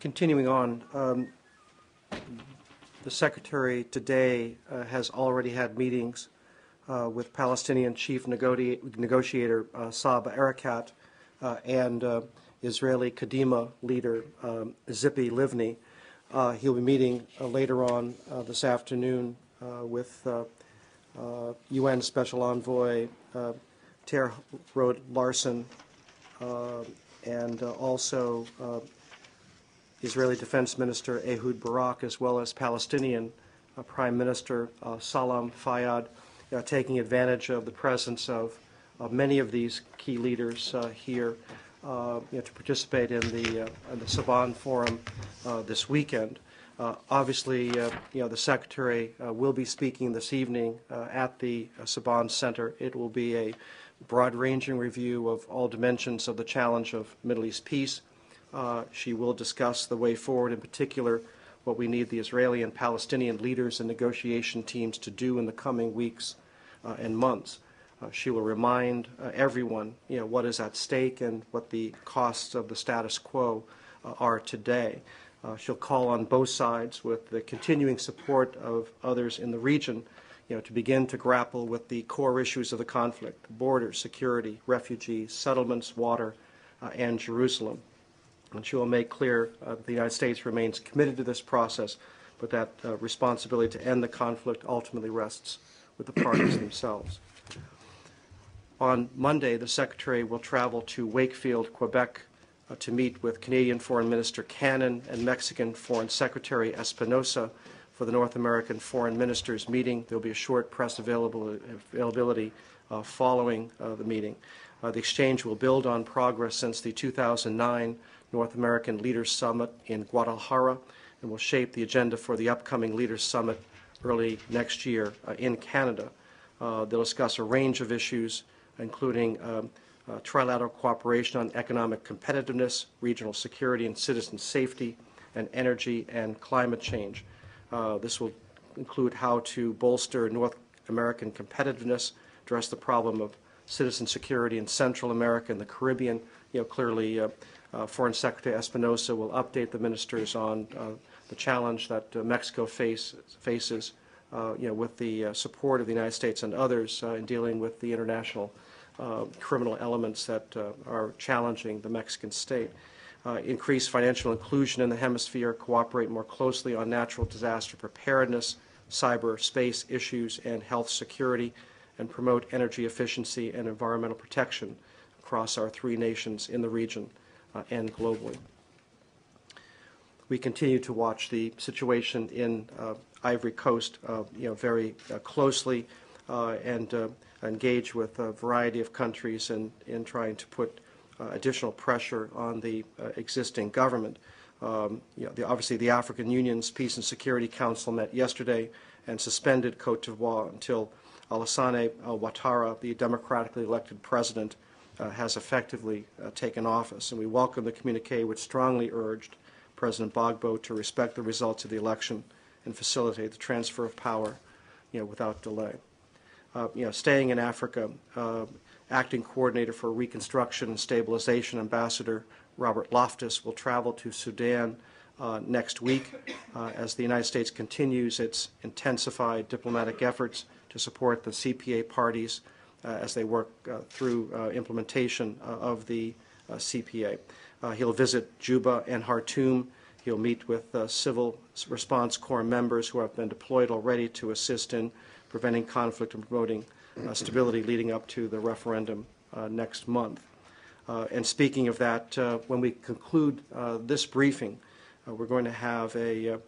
Continuing on, the Secretary today has already had meetings with Palestinian Chief Negotiator Saeb Erekat and Israeli Kadima leader Tzipi Livni. He'll be meeting later on this afternoon with UN Special Envoy Ter Rod Larson and also Israeli Defense Minister Ehud Barak, as well as Palestinian Prime Minister Salam Fayyad, taking advantage of the presence of many of these key leaders here to participate in the Saban Forum this weekend. Obviously, the Secretary will be speaking this evening at the Saban Center. It will be a broad-ranging review of all dimensions of the challenge of Middle East peace. She will discuss the way forward, in particular, what we need the Israeli and Palestinian leaders and negotiation teams to do in the coming weeks and months. She will remind everyone, what is at stake and what the costs of the status quo are today. She'll call on both sides, with the continuing support of others in the region, to begin to grapple with the core issues of the conflict: borders, security, refugees, settlements, water, and Jerusalem. And she will make clear that the United States remains committed to this process, but that responsibility to end the conflict ultimately rests with the parties themselves. On Monday, the Secretary will travel to Wakefield, Quebec, to meet with Canadian Foreign Minister Cannon and Mexican Foreign Secretary Espinosa for the North American Foreign Ministers meeting. There will be a short press availability following the meeting. The exchange will build on progress since the 2009 North American Leaders Summit in Guadalajara and will shape the agenda for the upcoming Leaders Summit early next year in Canada. They'll discuss a range of issues, including trilateral cooperation on economic competitiveness, regional security and citizen safety, and energy and climate change. This will include how to bolster North American competitiveness, address the problem of citizen security in Central America and the Caribbean. Clearly, Foreign Secretary Espinosa will update the ministers on the challenge that Mexico faces, with the support of the United States and others in dealing with the international criminal elements that are challenging the Mexican state. Increase financial inclusion in the hemisphere, cooperate more closely on natural disaster preparedness, cyberspace issues, and health security, and promote energy efficiency and environmental protection across our three nations in the region and globally. We continue to watch the situation in Ivory Coast very closely and engage with a variety of countries in trying to put additional pressure on the existing government. Obviously, the African Union's Peace and Security Council met yesterday and suspended Cote d'Ivoire until Alassane Ouattara, the democratically elected president, has effectively taken office. And we welcome the communique, which strongly urged President Gbagbo to respect the results of the election and facilitate the transfer of power, without delay. Staying in Africa, Acting Coordinator for Reconstruction and Stabilization, Ambassador Robert Loftus, will travel to Sudan next week as the United States continues its intensified diplomatic efforts to support the CPA parties as they work through implementation of the CPA. He'll visit Juba and Khartoum. He'll meet with Civil Response Corps members who have been deployed already to assist in preventing conflict and promoting stability leading up to the referendum next month. And speaking of that, when we conclude this briefing, we're going to have a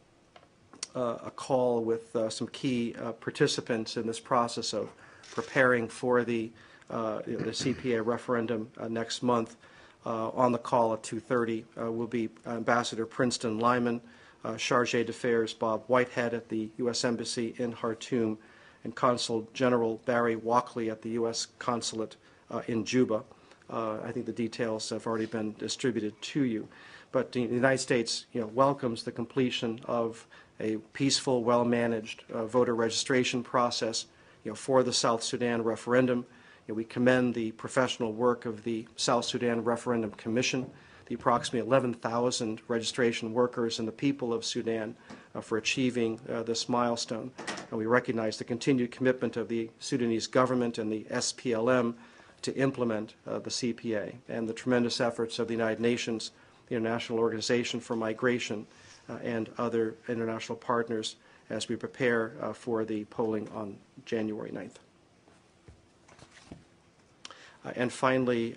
call with some key participants in this process of preparing for the CPA referendum next month. On the call at 2:30 will be Ambassador Princeton Lyman, Chargé d'Affaires Bob Whitehead at the U.S. Embassy in Khartoum, and Consul General Barry Walkley at the U.S. Consulate in Juba. I think the details have already been distributed to you. But the United States welcomes the completion of a peaceful, well-managed voter registration process for the South Sudan referendum. We commend the professional work of the South Sudan Referendum Commission the approximately 11,000 registration workers and the people of Sudan for achieving this milestone. And we recognize the continued commitment of the Sudanese government and the SPLM to implement the CPA, and the tremendous efforts of the United Nations, the International Organization for Migration, and other international partners as we prepare for the polling on January 9th. And finally,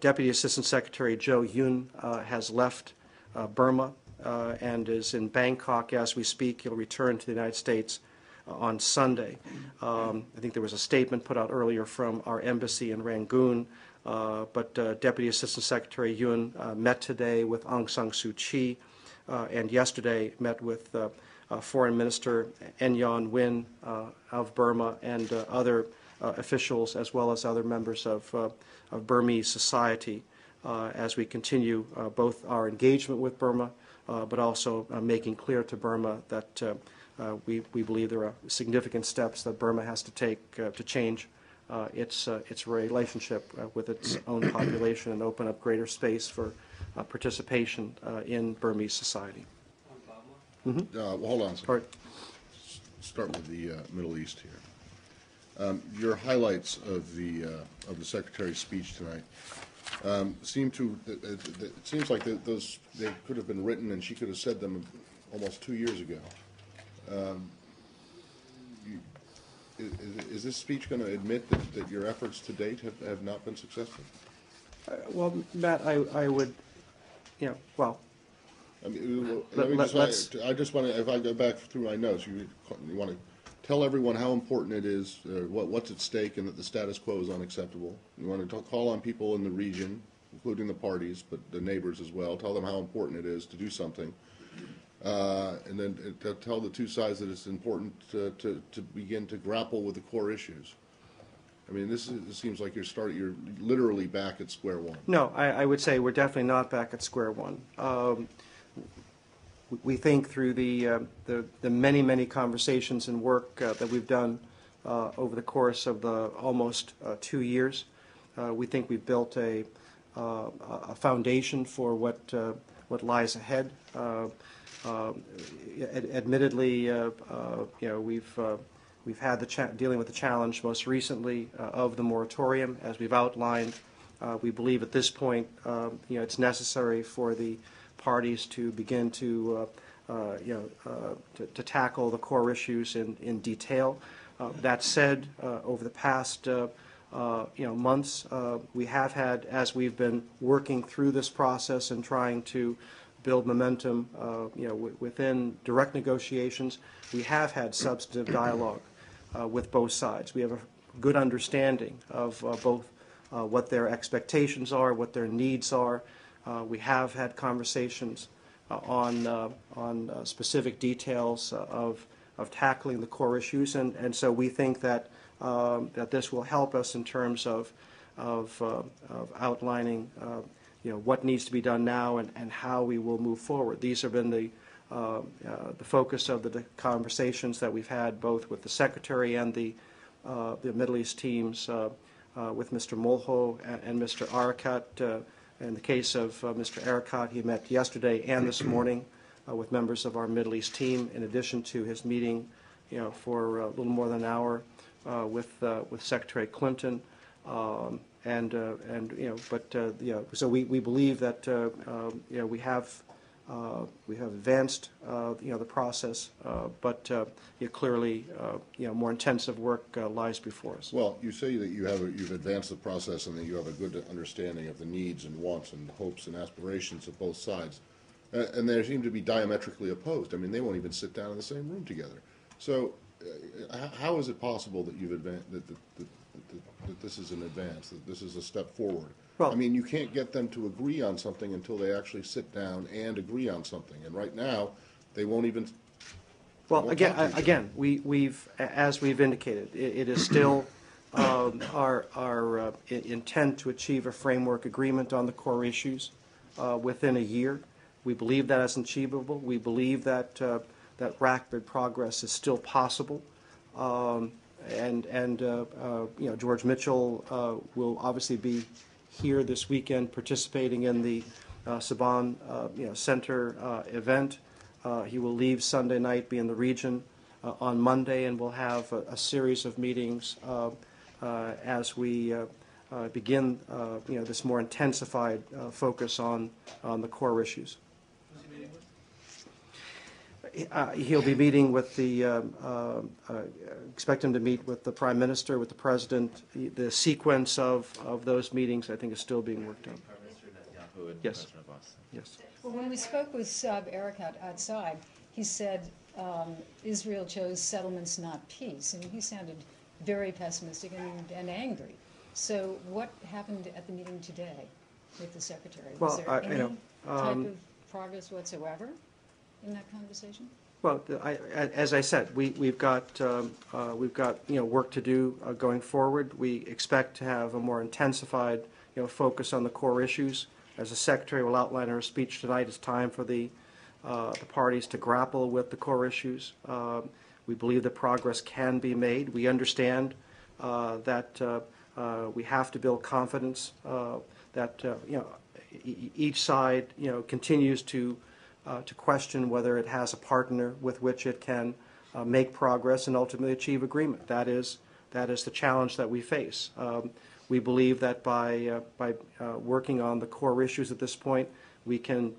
Deputy Assistant Secretary Joe Yun has left Burma and is in Bangkok as we speak. He'll return to the United States on Sunday. I think there was a statement put out earlier from our embassy in Rangoon, but Deputy Assistant Secretary Yun met today with Aung San Suu Kyi and yesterday met with Foreign Minister N. Win of Burma and other officials, as well as other members of Burmese society, as we continue both our engagement with Burma, but also making clear to Burma that we believe there are significant steps that Burma has to take to change its relationship with its own population and open up greater space for participation in Burmese society. Well, hold on a second. Start with the Middle East here. Your highlights of the Secretary's speech tonight seem to. It seems like they could have been written, and she could have said them almost 2 years ago. Is this speech going to admit that your efforts to date have not been successful? Well, Matt, I would, well. I mean, I just want to, if I go back through my notes, you want to tell everyone how important it is, what's at stake, and that the status quo is unacceptable. You want to call on people in the region, including the parties, but the neighbors as well. Tell them how important it is to do something. And then tell the two sides that it's important to begin to grapple with the core issues. I mean, this seems like you're literally back at square one. No, I would say we're definitely not back at square one. We think through the many conversations and work that we've done over the course of the almost 2 years, we think we've built a foundation for what lies ahead. Admittedly, we've had dealing with the challenge most recently of the moratorium, as we've outlined. We believe at this point, it's necessary for the parties to begin to tackle the core issues in detail. That said, over the past months, we have had, as we've been working through this process and trying to build momentum, within direct negotiations, we have had substantive dialogue with both sides. We have a good understanding of both what their expectations are, what their needs are. We have had conversations on specific details of tackling the core issues, and so we think that that this will help us in terms of outlining what needs to be done now and how we will move forward. These have been the focus of the conversations that we've had both with the Secretary and the Middle East teams, with Mr. Molho and Mr. Arakat. In the case of Mr. Arakat, he met yesterday and this morning with members of our Middle East team, in addition to his meeting, for a little more than an hour with Secretary Clinton. So we believe that we have advanced the process, but clearly more intensive work lies before us. Well, you say that you've advanced the process and that you have a good understanding of the needs and wants and hopes and aspirations of both sides, and they seem to be diametrically opposed. I mean, they won't even sit down in the same room together. So, how is it possible that you've advanced that this is an advance, that this is a step forward? Well, I mean, you can't get them to agree on something until they actually sit down and agree on something. And right now, they won't even. Well, again, we've as we've indicated, it is still our intent to achieve a framework agreement on the core issues within a year. We believe that is achievable. We believe that that rapid progress is still possible. George Mitchell will obviously be here this weekend participating in the Saban Center event. He will leave Sunday night, be in the region on Monday, and we'll have a series of meetings as we begin this more intensified focus on the core issues. He'll be meeting with the, expect him to meet with the Prime Minister, with the President. The sequence of those meetings, I think, is still being worked on. Prime Minister Netanyahu and Yes. President Abbas. Yes. Well, when we spoke with Saab Erekat outside, he said Israel chose settlements, not peace. And he sounded very pessimistic and angry. So what happened at the meeting today with the Secretary? Was there any type of progress whatsoever in that conversation? Well, as I said, we've got work to do going forward. We expect to have a more intensified focus on the core issues. As the Secretary will outline in her speech tonight, it's time for the parties to grapple with the core issues. We believe that progress can be made. We understand that we have to build confidence that each side continues to question whether it has a partner with which it can make progress and ultimately achieve agreement. That is the challenge that we face. We believe that by working on the core issues at this point, we can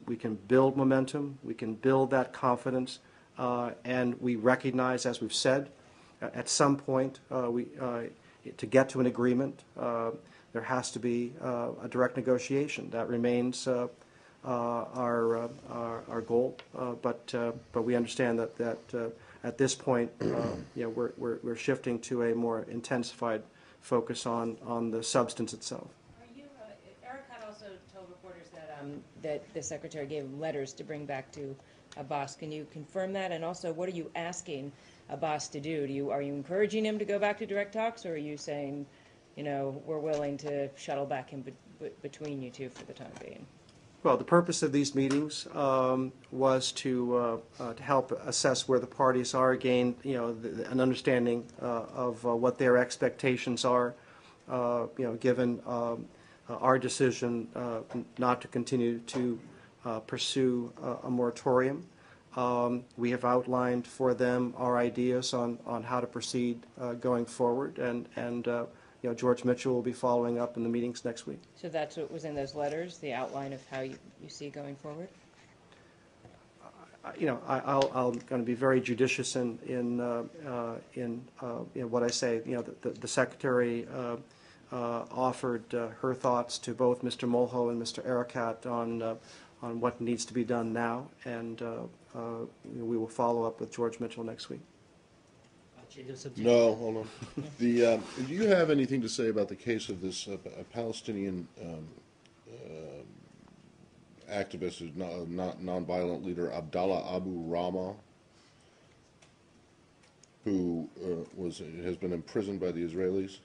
build momentum, we can build that confidence, and we recognize, as we've said, at some point to get to an agreement, there has to be a direct negotiation. That remains our goal, but we understand that at this point, we're shifting to a more intensified focus on the substance itself. Erekat also told reporters that the Secretary gave him letters to bring back to Abbas. Can you confirm that? And also, what are you asking Abbas to do? Are you encouraging him to go back to direct talks, or are you saying, we're willing to shuttle back in between you two for the time being? Well, the purpose of these meetings was to help assess where the parties are, gain an understanding of what their expectations are, given our decision not to continue to pursue a moratorium. We have outlined for them our ideas on how to proceed going forward, and George Mitchell will be following up in the meetings next week. So that's what was in those letters, the outline of how you see going forward? I'm going to be very judicious in what I say. The Secretary offered her thoughts to both Mr. Molho and Mr. Erekat on what needs to be done now, and we will follow up with George Mitchell next week. No, hold on. Do you have anything to say about the case of this Palestinian activist, who's not nonviolent leader, Abdallah Abu Rama, who has been imprisoned by the Israelis?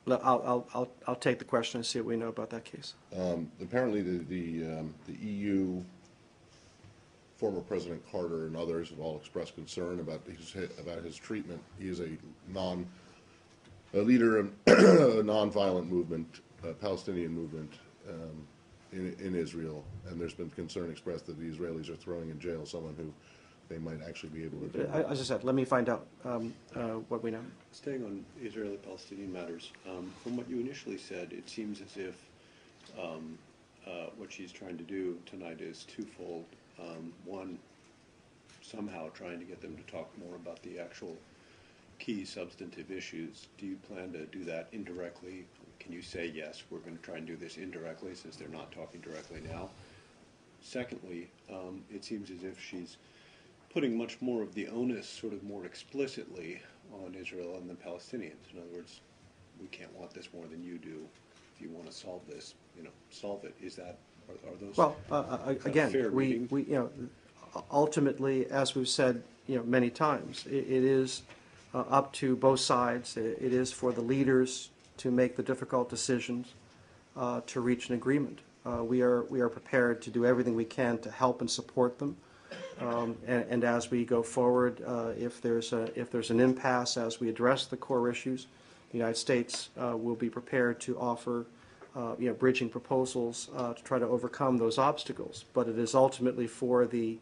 I'll take the question and see what we know about that case. Apparently, the EU, former President Carter and others have all expressed concern about his treatment. He is a leader of a nonviolent movement, Palestinian movement in Israel, and there's been concern expressed that the Israelis are throwing in jail someone who they might actually be able to do. As I said, let me find out what we know. Staying on Israeli-Palestinian matters, from what you initially said, it seems as if what she's trying to do tonight is twofold. One, somehow trying to get them to talk more about the actual key substantive issues. Do you plan to do that indirectly? Can you say, yes, we're going to try and do this indirectly since they're not talking directly now? Secondly, it seems as if she's putting much more of the onus sort of more explicitly on Israel and the Palestinians. In other words, we can't want this more than you do. If you want to solve this, solve it. Is that, are those? Well, again, fair we ultimately, as we've said many times, it is up to both sides. It is for the leaders to make the difficult decisions to reach an agreement. We are prepared to do everything we can to help and support them. And as we go forward, if there's an impasse as we address the core issues, the United States will be prepared to offer bridging proposals to try to overcome those obstacles. But it is ultimately for the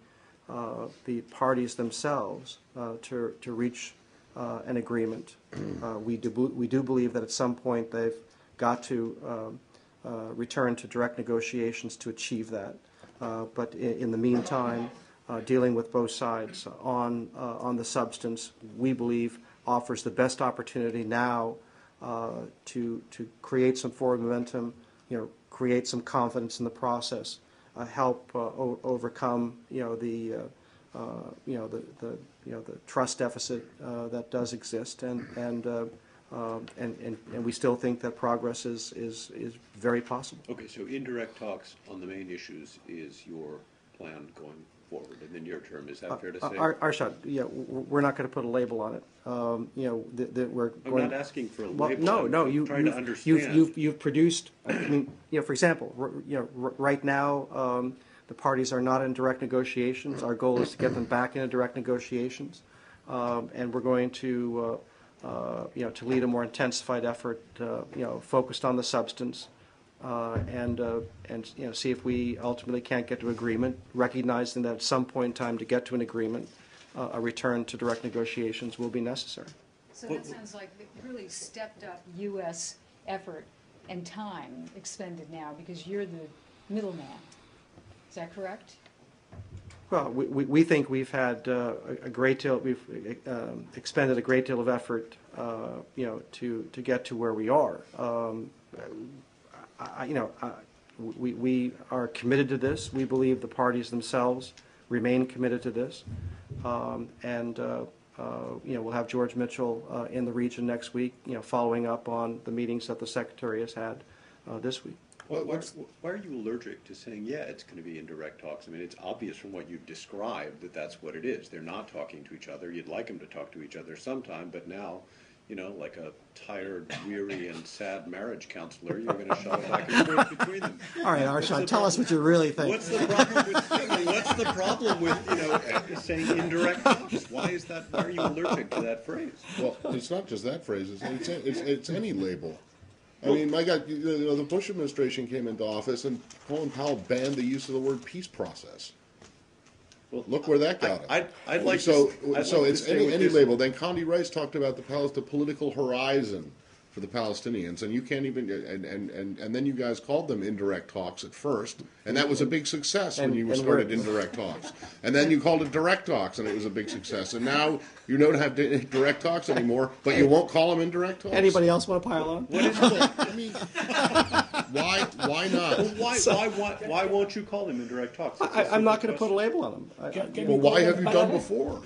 parties themselves to reach an agreement. We do believe that at some point they've got to return to direct negotiations to achieve that. But in the meantime, dealing with both sides on the substance, we believe offers the best opportunity now to create some forward momentum, create some confidence in the process, help overcome the trust deficit that does exist, and we still think that progress is very possible. Okay, so indirect talks on the main issues is your plan going forward in the near term. Is that fair to say? Arshad, we're not going to put a label on it. We're I'm going. not asking for a Well, label. no, I'm trying to understand. you've produced. I mean, for example, right now the parties are not in direct negotiations. Our goal is to get them back into direct negotiations, and we're going to to lead a more intensified effort, focused on the substance. And see if we ultimately can't get to agreement, recognizing that at some point in time to get to an agreement, a return to direct negotiations will be necessary. So that sounds like the really stepped up U.S. effort and time expended now because you're the middleman. Is that correct? Well, we think we've had a great deal, we've expended a great deal of effort, to get to where we are. We are committed to this. We believe the parties themselves remain committed to this. We'll have George Mitchell in the region next week, following up on the meetings that the Secretary has had this week. Why are you allergic to saying, yeah, it's going to be indirect talks? I mean, it's obvious from what you've described that that's what it is. They're not talking to each other. You'd like them to talk to each other sometime, but now, like a tired, weary, and sad marriage counselor, you're going to shove it back and forth between them. All right, Arshad, tell us what you really think. What's the problem with saying indirect talks? Why is that? Why are you allergic to that phrase? Well, it's not just that phrase. It's any label. I mean, my God, the Bush administration came into office and Colin Powell banned the use of the word peace process. Well, look where that got him. I'd like so to it's any label. Then Condi Rice talked about the political horizon for the Palestinians, and you can't even and then you guys called them indirect talks at first, and that was a big success when you started indirect talks, and then you called it direct talks, and it was a big success, and now you don't have direct talks anymore, but you won't call them indirect talks. Anybody else want to pile on? What is it? I mean, why not? Well, why won't you call them indirect talks? I'm not going to put a label on them. Well, why have you done before?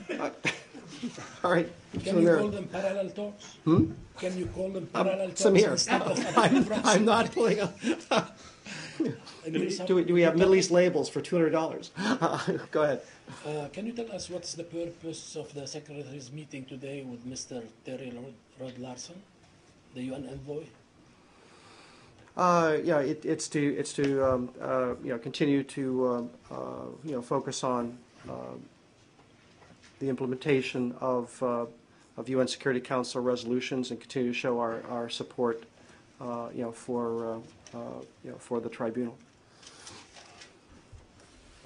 All right. Can you call them parallel talks? Can you call them parallel talks? Samir, instead of I'm not pulling up. Do we have Middle East labels for $200? Go ahead. Can you tell us what's the purpose of the Secretary's meeting today with Mr. Terry Rod Larson, the UN envoy? It's to continue to focus on the implementation of UN Security Council resolutions and continue to show our support, for the tribunal.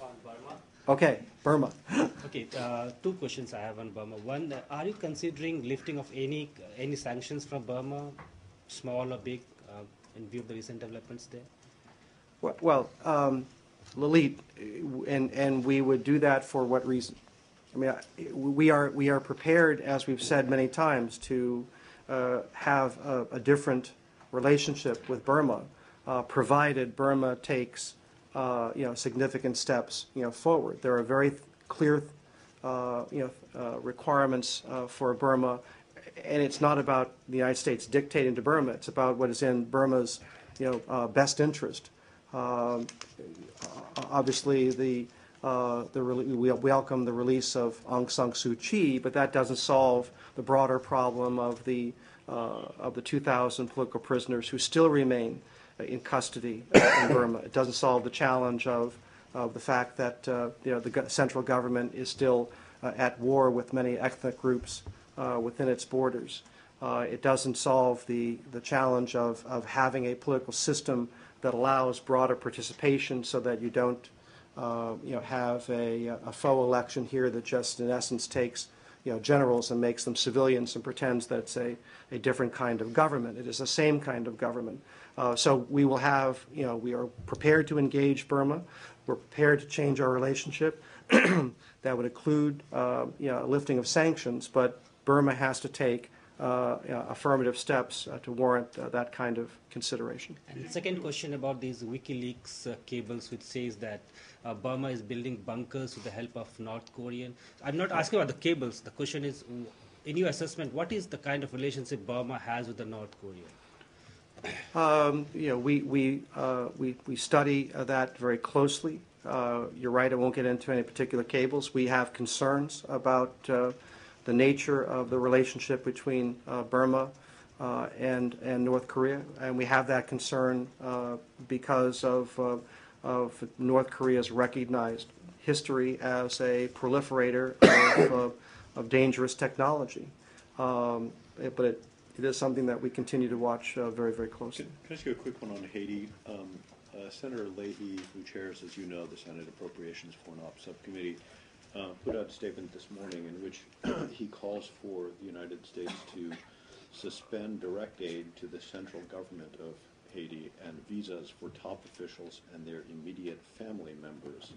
On Burma. Okay, Burma. Okay, two questions I have on Burma. One, are you considering lifting of any sanctions from Burma, small or big, in view of the recent developments there? Well, Lalit, and we would do that for what reason? I mean, we are prepared, as we've said many times, to have a different relationship with Burma, provided Burma takes significant steps forward. There are very clear requirements for Burma, and it's not about the United States dictating to Burma. It's about what is in Burma's best interest. Obviously, we welcome the release of Aung San Suu Kyi, but that doesn't solve the broader problem of the 2,000 political prisoners who still remain in custody in Burma. It doesn't solve the challenge of the fact that the central government is still at war with many ethnic groups within its borders. It doesn't solve the challenge of having a political system that allows broader participation so that you don't have a faux election here that just in essence takes generals and makes them civilians and pretends that it's a different kind of government. It is the same kind of government. So we will have, we are prepared to engage Burma. We're prepared to change our relationship. That would include, lifting of sanctions, but Burma has to take affirmative steps to warrant that kind of consideration. And the second question about these WikiLeaks cables, which says that Burma is building bunkers with the help of North Korean. I'm not asking about the cables. The question is, in your assessment, what is the kind of relationship Burma has with the North Korean? We study that very closely. You're right, I won't get into any particular cables. We have concerns about the nature of the relationship between Burma and North Korea, and we have that concern because of North Korea's recognized history as a proliferator of dangerous technology. But it is something that we continue to watch very, very closely. Can I ask you a quick one on Haiti? Senator Leahy, who chairs, as you know, the Senate Appropriations Foreign Ops Subcommittee, put out a statement this morning in which he calls for the United States to suspend direct aid to the central government of Haiti and visas for top officials and their immediate family members,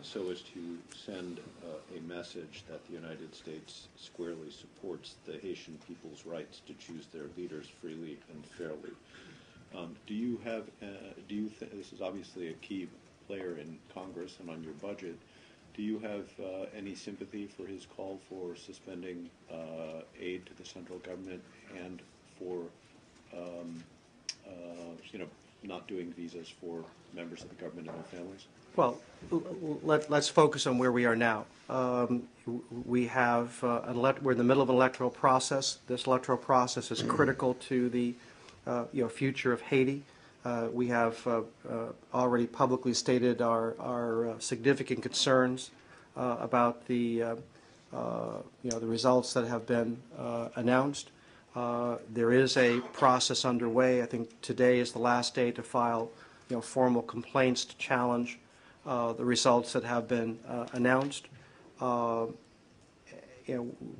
so as to send a message that the United States squarely supports the Haitian people's rights to choose their leaders freely and fairly. Do you this is obviously a key player in Congress and on your budget, do you have any sympathy for his call for suspending aid to the central government and for not doing visas for members of the government and their families? Well, let's focus on where we are now. We have we're in the middle of an electoral process. This electoral process is critical to the future of Haiti. We have already publicly stated our significant concerns about the results that have been announced. There is a process underway. I think today is the last day to file formal complaints to challenge the results that have been announced.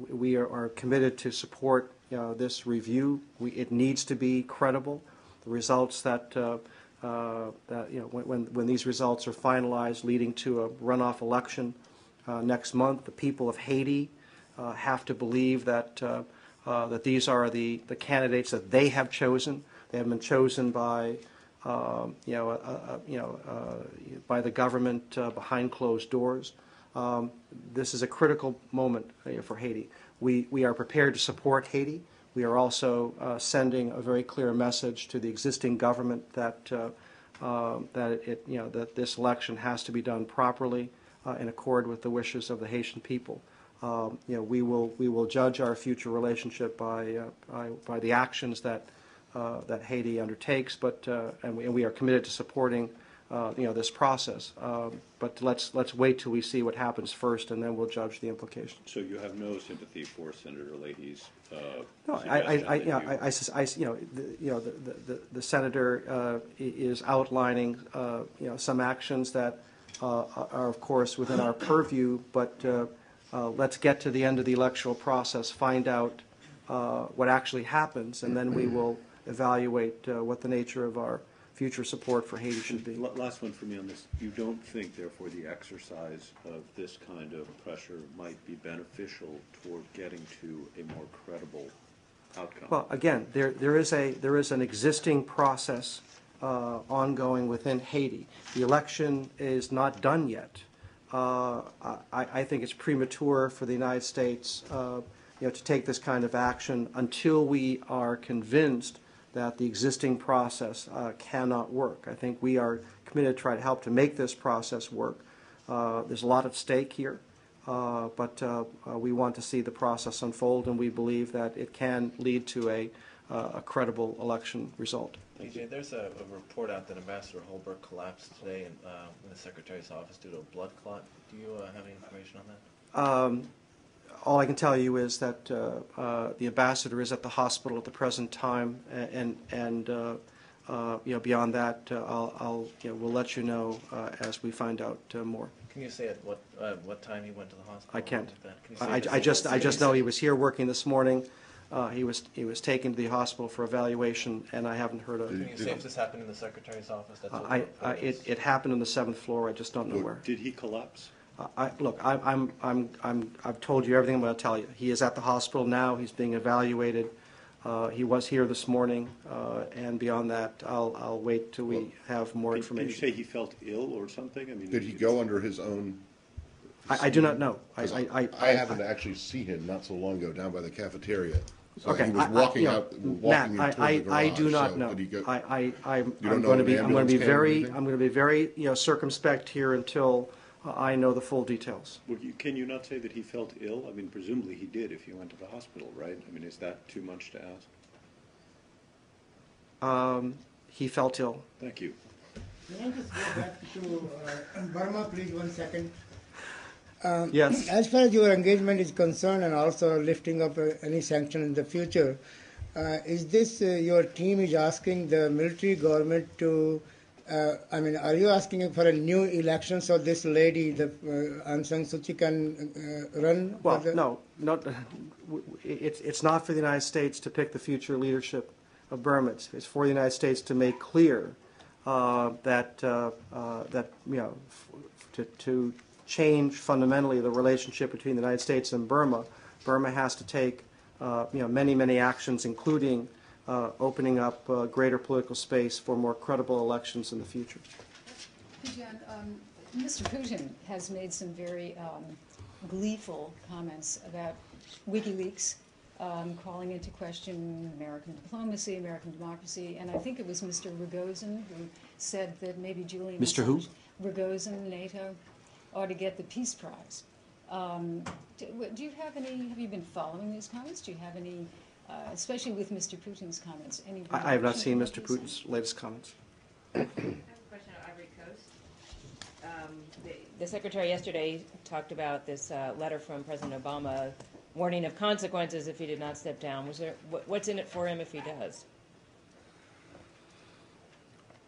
We are committed to support this review. It needs to be credible. The results that when these results are finalized, leading to a runoff election next month, the people of Haiti have to believe that that these are the candidates that they have chosen. They have been chosen by by the government behind closed doors. This is a critical moment for Haiti. We are prepared to support Haiti. We are also sending a very clear message to the existing government that that this election has to be done properly in accord with the wishes of the Haitian people. We will judge our future relationship by the actions that that Haiti undertakes, but and we are committed to supporting this process. But let's wait till we see what happens first, and then we'll judge the implications. So you have no sympathy for Senator Leahy's no, the senator is outlining some actions that are of course within our purview, but let's get to the end of the electoral process, find out what actually happens, and then we will evaluate what the nature of our future support for Haiti should be. Last one for me on this. You don't think, therefore, the exercise of this kind of pressure might be beneficial toward getting to a more credible outcome? Well, again, there is an existing process ongoing within Haiti. The election is not done yet. I think it's premature for the United States to take this kind of action until we are convinced that the existing process cannot work. I think we are committed to try to help to make this process work. There's a lot at stake here, but we want to see the process unfold, and we believe that it can lead to a credible election result. PJ, there's a report out that Ambassador Holbrooke collapsed today in the Secretary's office due to a blood clot. Do you have any information on that? all I can tell you is that the ambassador is at the hospital at the present time, and beyond that, we'll let you know as we find out more. Can you say at what time he went to the hospital? I can't. Like that? Can you say I just know he was here working this morning. He was taken to the hospital for evaluation, and I haven't heard of. Can you say if this happened in the secretary's office? That's what It happened on the 7th floor. I just don't know where. Did he collapse? I've told you everything I'm going to tell you. He is at the hospital now. He's being evaluated. He was here this morning, and beyond that, I'll wait till we have more information. Can you say he felt ill or something? I mean, Did he go under his own? I do not know. I happened to actually see him not so long ago down by the cafeteria. So Okay, he was walking out, walking Matt, toward the garage. I do not so know. did he go- I'm You don't know going to if be, an I'm going to be ambulance came or very, anything? I'm going to be very, circumspect here until I know the full details. well, can you not say that he felt ill? I mean, presumably he did if he went to the hospital, right? I mean, is that too much to ask? He felt ill. Thank you. Can I just go back to Burma, please, 1 second? Yes. As far as your engagement is concerned and also lifting up any sanction in the future, is this your team is asking the military government to, are you asking for a new election so this lady, the Aung San Suu Kyi, can run? Well, no, it's not for the United States to pick the future leadership of Burma. It's for the United States to make clear that to change fundamentally the relationship between the United States and Burma. Burma has to take many actions, including opening up greater political space for more credible elections in the future. John, Mr. Putin has made some very gleeful comments about WikiLeaks, calling into question American diplomacy, American democracy, and I think it was Mr. Rogozin who said that maybe Julian Mr. who? Assange, Rogozin, NATO, ought to get the Peace Prize. Do you have any? Have you been following these comments? Do you have any, especially with Mr. Putin's comments? Any? I have not seen reaction Mr. to what he Putin's latest comments. I have a question on Ivory Coast. The secretary yesterday talked about this letter from President Obama warning of consequences if he did not step down. What's in it for him if he does?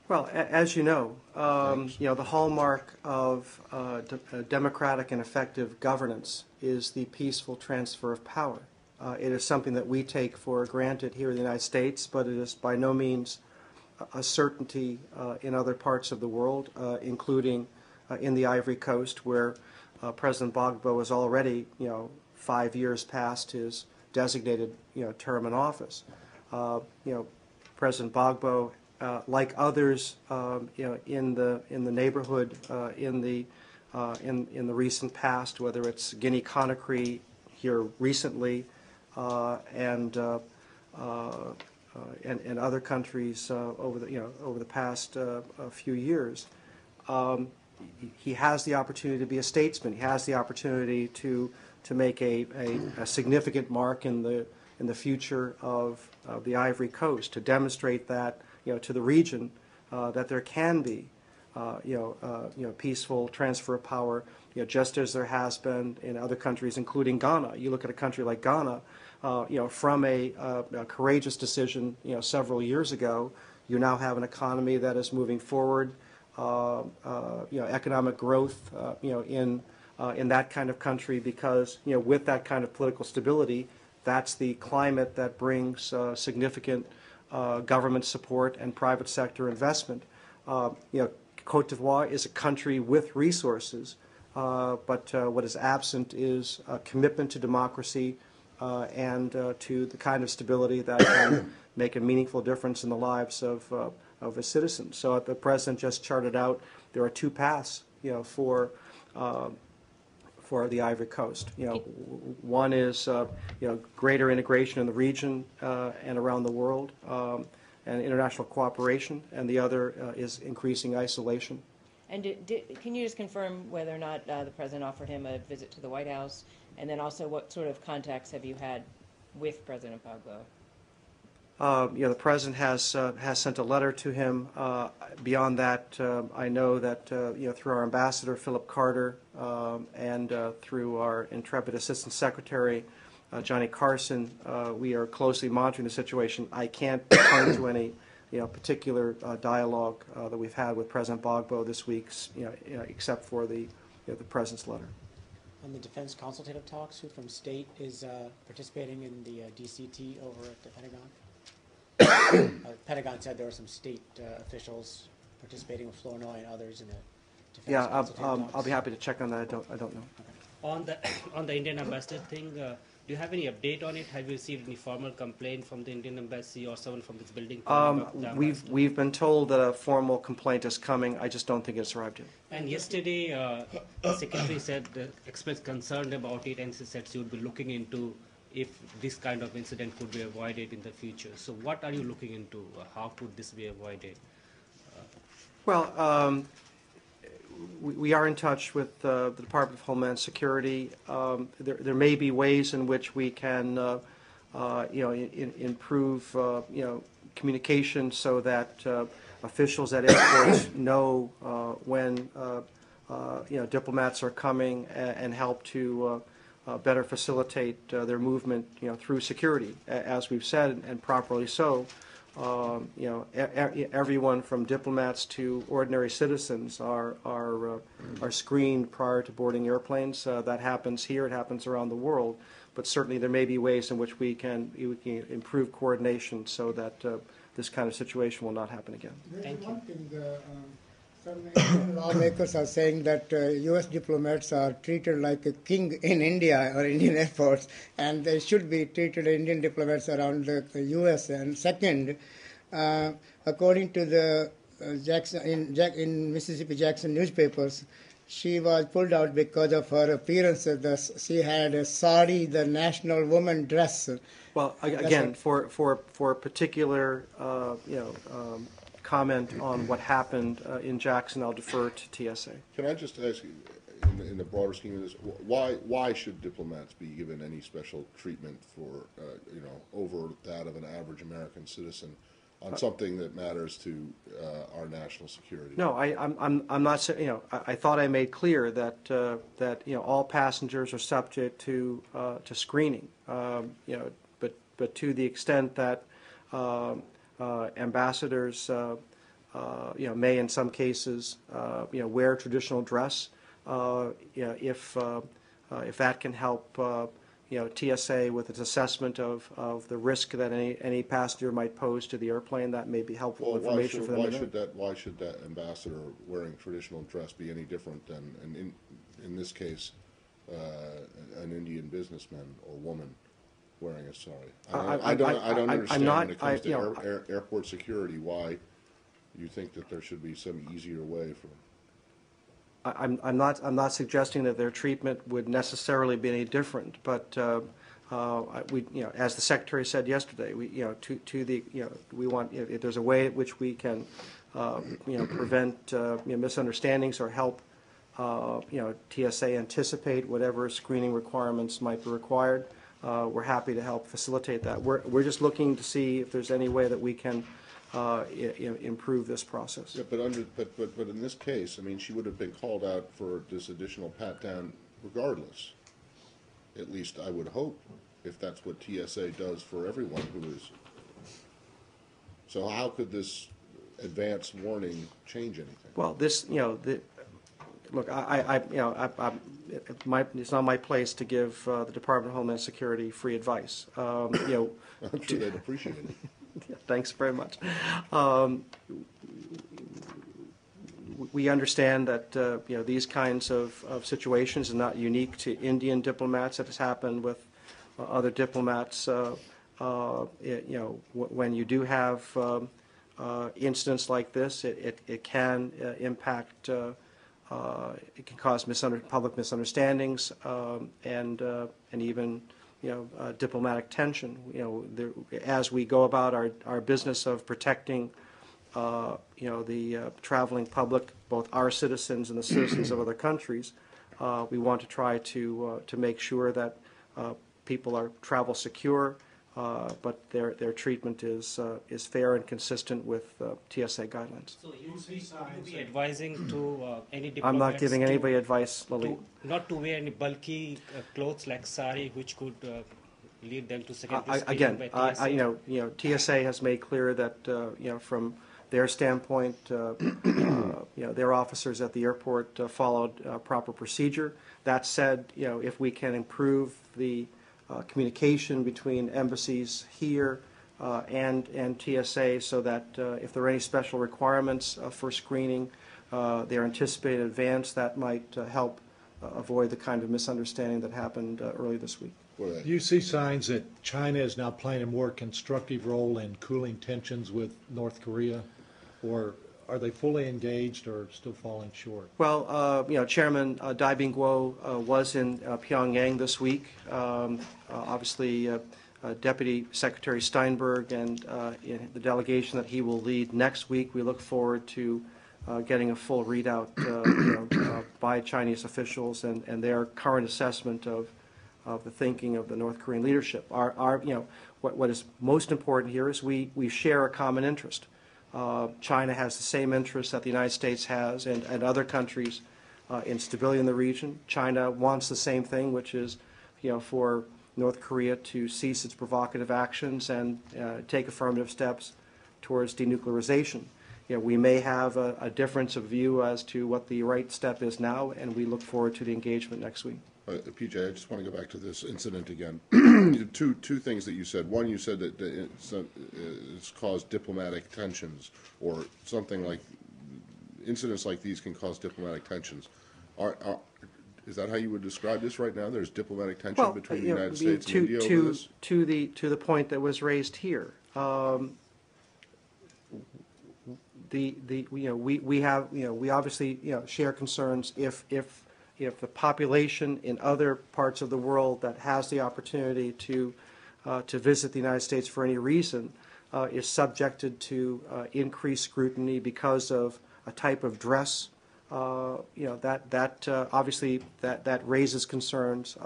Well, as you know, the hallmark of democratic and effective governance is the peaceful transfer of power. It is something that we take for granted here in the United States, but it is by no means a certainty in other parts of the world, including in the Ivory Coast, where President Gbagbo is already, 5 years past his designated, term in office. President Gbagbo, like others, in the neighborhood, in the recent past, whether it's Guinea-Conakry here recently, and other countries over the past few years, he has the opportunity to be a statesman. He has the opportunity to make a significant mark in the future of the Ivory Coast, to demonstrate that to the region that there can be peaceful transfer of power, just as there has been in other countries, including Ghana. You look at a country like Ghana, from a courageous decision several years ago, you now have an economy that is moving forward. Economic growth, in that kind of country, because with that kind of political stability, that's the climate that brings significant government support and private sector investment. Cote d'Ivoire is a country with resources, but what is absent is a commitment to democracy and to the kind of stability that can make a meaningful difference in the lives of its citizens. So the president just charted out there are two paths, for the Ivory Coast. One is greater integration in the region and around the world, and international cooperation, and the other is increasing isolation. And can you just confirm whether or not the president offered him a visit to the White House, and then also what sort of contacts have you had with President Gbagbo? The president has sent a letter to him. Beyond that, I know that through our ambassador Philip Carter and through our intrepid assistant secretary Johnny Carson, we are closely monitoring the situation. I can't point to any particular dialogue that we've had with President Gbagbo this week, except for the president's letter. On the defense consultative talks, who from state is participating in the DCT over at the Pentagon? Pentagon said there were some state officials participating with Flournoy and others in the defense consultative talks. I'll be happy to check on that. I don't know. On the Indian ambassador thing, do you have any update on it? Have you received any formal complaint from the Indian embassy or someone from this building? We've been told that a formal complaint is coming. I just don't think it's arrived yet. And yesterday, the secretary said expressed concern about it, and she said she would be looking into if this kind of incident could be avoided in the future. So what are you looking into? How could this be avoided? Well, we are in touch with the Department of Homeland Security. There may be ways in which we can, improve, communication so that officials at airports know when, diplomats are coming and help to better facilitate their movement, through security, as we've said, and properly so. Everyone from diplomats to ordinary citizens are screened prior to boarding airplanes. That happens here. It happens around the world. But certainly there may be ways in which we can improve coordination so that this kind of situation will not happen again. Thank you. One thing, some Indian lawmakers are saying that U.S. diplomats are treated like a king in India or Indian airports, and they should be treated Indian diplomats around the U.S. And second, according to the in Mississippi Jackson newspapers, she was pulled out because of her appearance. She had a sari, the national woman dress. Well, again, for particular, comment on what happened in Jackson, I'll defer to TSA. Can I just ask you, in the broader scheme of this, why should diplomats be given any special treatment for, over that of an average American citizen on something that matters to our national security? No, I'm not saying. I thought I made clear that all passengers are subject to screening. But to the extent that ambassadors, may in some cases, wear traditional dress. If that can help, TSA with its assessment of the risk that any passenger might pose to the airplane, that may be helpful information for them. Why should that ambassador wearing traditional dress be any different than, in this case, an Indian businessman or woman wearing a sari? I don't understand when it comes to airport security why you think that there should be some easier way for. I'm not suggesting that their treatment would necessarily be any different, but we, as the secretary said yesterday, we want, if there's a way in which we can, prevent misunderstandings or help, TSA anticipate whatever screening requirements might be required. We're happy to help facilitate that. We're just looking to see if there's any way that we can improve this process. Yeah, but in this case, I mean, she would have been called out for this additional pat down regardless. At least I would hope, if that's what TSA does for everyone who is. So how could this advance warning change anything? Well, this, look, it's not my place to give the Department of Homeland Security free advice. I'm sure they'd appreciate it. Yeah, thanks very much. We understand that these kinds of situations are not unique to Indian diplomats. It has happened with other diplomats. When you do have incidents like this, it can impact. It can cause public misunderstandings and even diplomatic tension. As we go about our business of protecting the traveling public, both our citizens and the citizens of other countries, we want to try to make sure that people are travel secure, but their treatment is fair and consistent with TSA guidelines. So you will be advising to any diplomats I'm not giving anybody advice, Lily. not to wear any bulky clothes like sari, which could lead them to secondary Again, screening by TSA. TSA has made clear that from their standpoint, their officers at the airport followed proper procedure. That said, if we can improve the communication between embassies here and TSA, so that if there are any special requirements for screening, they're anticipated in advance, that might help avoid the kind of misunderstanding that happened earlier this week. Go ahead. Do you see signs that China is now playing a more constructive role in cooling tensions with North Korea, or are they fully engaged or still falling short? Well, Chairman Dai Bingguo was in Pyongyang this week. Obviously, Deputy Secretary Steinberg and in the delegation that he will lead next week, we look forward to getting a full readout by Chinese officials and their current assessment of the thinking of the North Korean leadership. What is most important here is we share a common interest. China has the same interests that the United States has and other countries in stability in the region. China wants the same thing, which is, for North Korea to cease its provocative actions and take affirmative steps towards denuclearization. We may have a difference of view as to what the right step is now, and we look forward to the engagement next week. PJ, I just want to go back to this incident again. Two things that you said. One, you said that it's caused diplomatic tensions, or something like incidents like these can cause diplomatic tensions. Is that how you would describe this right now? There's diplomatic tension between the United States and India over this? To the point that was raised here. We obviously share concerns if the population in other parts of the world that has the opportunity to visit the United States for any reason is subjected to increased scrutiny because of a type of dress. Obviously that raises concerns.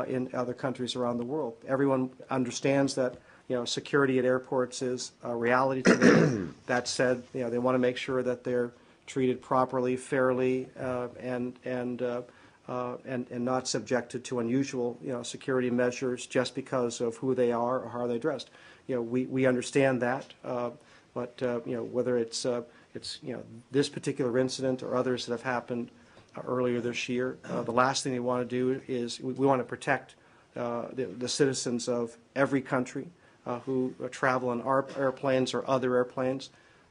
In other countries around the world, everyone understands that security at airports is a reality today. That said, they want to make sure that they're treated properly, fairly, and not subjected to unusual, security measures just because of who they are or how they're dressed. We understand that, but whether it's this particular incident or others that have happened earlier this year, the last thing they want to do is we want to protect the citizens of every country who travel on our airplanes or other airplanes.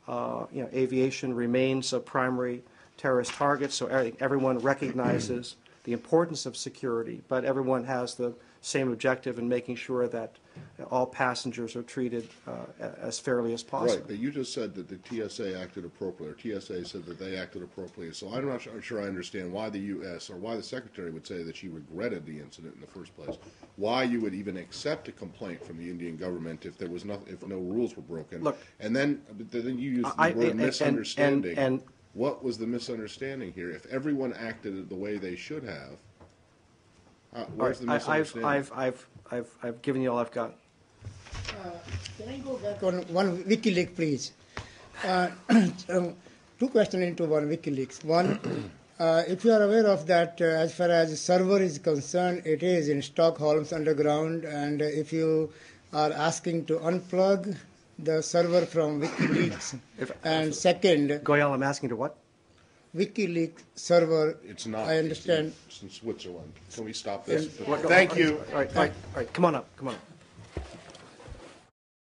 Aviation remains a primary terrorist target, so everyone recognizes the importance of security, but everyone has the same objective in making sure that all passengers are treated as fairly as possible. Right, but you just said that the TSA acted appropriately, or TSA said that they acted appropriately, so I'm not sure I understand why the U.S. or why the Secretary would say that she regretted the incident in the first place, why you would even accept a complaint from the Indian government if there was if no rules were broken. Look, and then you used the word misunderstanding. And what was the misunderstanding here? If everyone acted the way they should have, where's the misunderstanding? I've given you all I've got. Can I go back on one WikiLeaks, please? Two questions into one WikiLeaks. One, if you are aware of that, as far as the server is concerned, it is in Stockholm's underground, and if you are asking to unplug the server from WikiLeaks, and second... Goyal, I'm asking to what? WikiLeaks server, it's not. I understand. It's in Switzerland. Can we stop this? Thank you. All right, come on up.